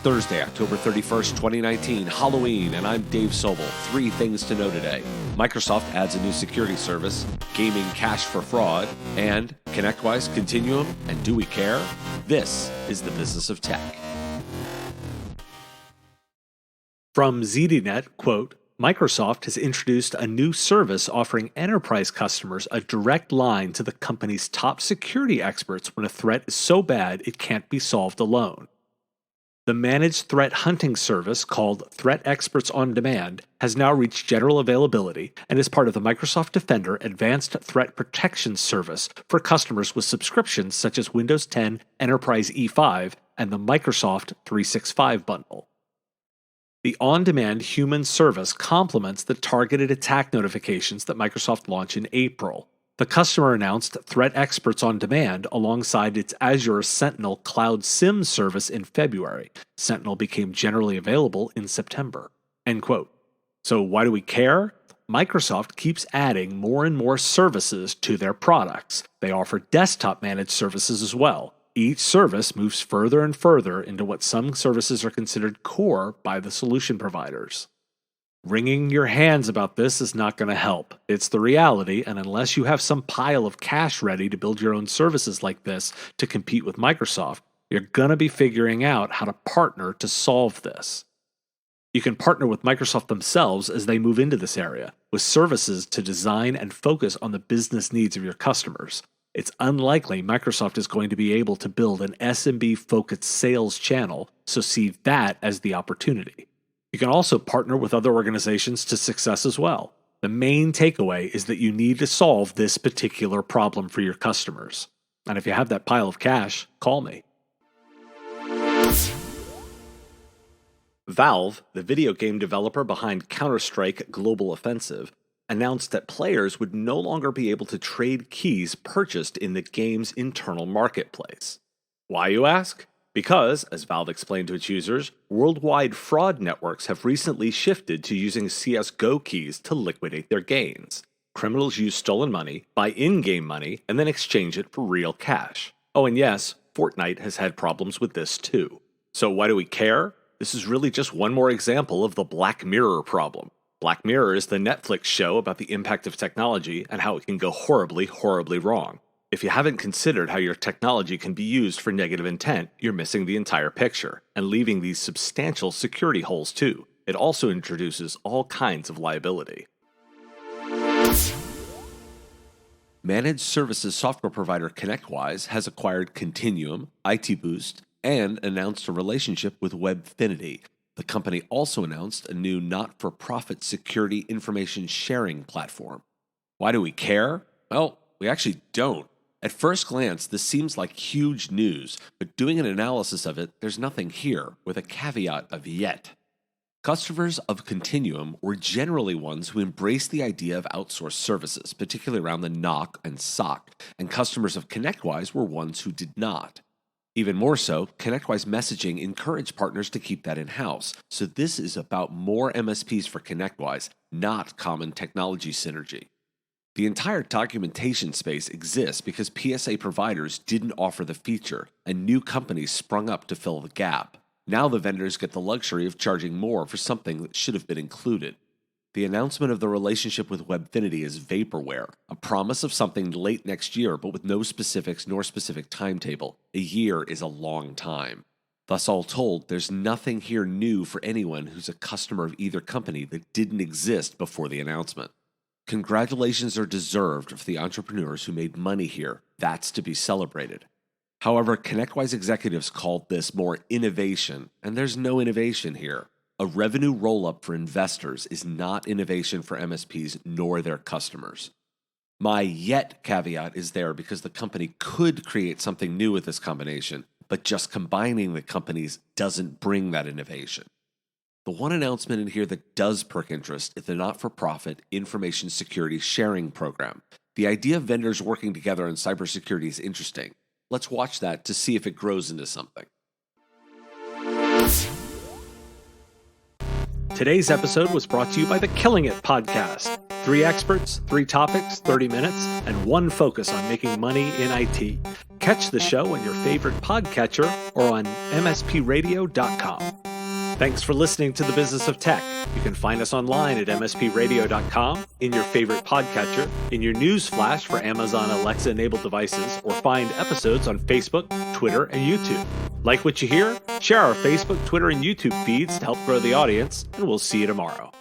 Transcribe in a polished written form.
Thursday, October 31st, 2019, Halloween, and I'm Dave Sobel. 3 things to know today. Microsoft adds a new security service, gaming cash for fraud, and Connectwise Continuum, and do we care? This is the business of tech. From ZDNet, quote, Microsoft has introduced a new service offering enterprise customers a direct line to the company's top security experts when a threat is so bad it can't be solved alone. The managed threat hunting service called Threat Experts on Demand has now reached general availability and is part of the Microsoft Defender Advanced Threat Protection Service for customers with subscriptions such as Windows 10 Enterprise E5 and the Microsoft 365 bundle. The on-demand human service complements the targeted attack notifications that Microsoft launched in April. The customer announced Threat Experts on Demand alongside its Azure Sentinel Cloud SIEM service in February. Sentinel became generally available in September. End quote. So why do we care? Microsoft keeps adding more and more services to their products. They offer desktop managed services as well. Each service moves further and further into what some services are considered core by the solution providers. Wringing your hands about this is not going to help. It's the reality, and unless you have some pile of cash ready to build your own services like this to compete with Microsoft, you're going to be figuring out how to partner to solve this. You can partner with Microsoft themselves as they move into this area, with services to design and focus on the business needs of your customers. It's unlikely Microsoft is going to be able to build an SMB-focused sales channel, so see that as the opportunity. You can also partner with other organizations to success as well. The main takeaway is that you need to solve this particular problem for your customers. And if you have that pile of cash, call me. Valve, the video game developer behind Counter-Strike Global Offensive, announced that players would no longer be able to trade keys purchased in the game's internal marketplace. Why, you ask? Because, as Valve explained to its users, worldwide fraud networks have recently shifted to using CSGO keys to liquidate their gains. Criminals use stolen money, buy in-game money, and then exchange it for real cash. Oh, and yes, Fortnite has had problems with this too. So why do we care? This is really just one more example of the Black Mirror problem. Black Mirror is the Netflix show about the impact of technology and how it can go horribly, horribly wrong. If you haven't considered how your technology can be used for negative intent, you're missing the entire picture, and leaving these substantial security holes too. It also introduces all kinds of liability. Managed services software provider Connectwise has acquired Continuum, IT Boost, and announced a relationship with Webfinity. The company also announced a new not-for-profit security information sharing platform. Why do we care? Well, we actually don't. At first glance, this seems like huge news, but doing an analysis of it, there's nothing here, with a caveat of yet. Customers of Continuum were generally ones who embraced the idea of outsourced services, particularly around the NOC and SOC, and customers of Connectwise were ones who did not. Even more so, Connectwise messaging encouraged partners to keep that in-house, so this is about more MSPs for Connectwise, not common technology synergy. The entire documentation space exists because PSA providers didn't offer the feature, and new companies sprung up to fill the gap. Now the vendors get the luxury of charging more for something that should have been included. The announcement of the relationship with Webfinity is vaporware, a promise of something late next year but with no specifics nor specific timetable. A year is a long time. Thus all told, there's nothing here new for anyone who's a customer of either company that didn't exist before the announcement. Congratulations are deserved for the entrepreneurs who made money here. That's to be celebrated. However, Connectwise executives called this more innovation, and there's no innovation here. A revenue roll-up for investors is not innovation for MSPs nor their customers. My yet caveat is there because the company could create something new with this combination, but just combining the companies doesn't bring that innovation. The one announcement in here that does perk interest is the not-for-profit Information Security Sharing Program. The idea of vendors working together on cybersecurity is interesting. Let's watch that to see if it grows into something. Today's episode was brought to you by the Killing It podcast. 3 experts, 3 topics, 30 minutes, and 1 focus on making money in IT. Catch the show on your favorite podcatcher or on mspradio.com. Thanks for listening to The Business of Tech. You can find us online at mspradio.com, in your favorite podcatcher, in your news flash for Amazon Alexa-enabled devices, or find episodes on Facebook, Twitter, and YouTube. Like what you hear? Share our Facebook, Twitter, and YouTube feeds to help grow the audience, and we'll see you tomorrow.